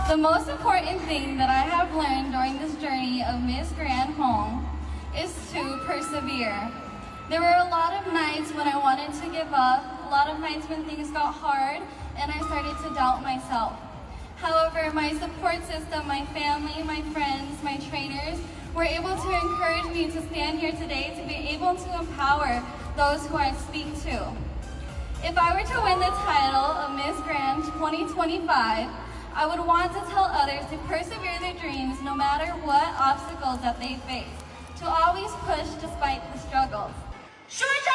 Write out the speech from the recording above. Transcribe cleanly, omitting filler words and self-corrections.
The most important thing that I have learned during this journey of Miss Hmong is to persevere. There were a lot of nights when I wanted to give up, a lot of nights when things got hard, and I started to doubt myself. However, my support system, my family, my friends, my trainers were able to encourage me to stand here today to be able to empower those who I speak to. If I were to win the title of Miss Grand 2025, I would want to tell others to persevere their dreams no matter what obstacles that they face, to always push despite the struggles. 说一声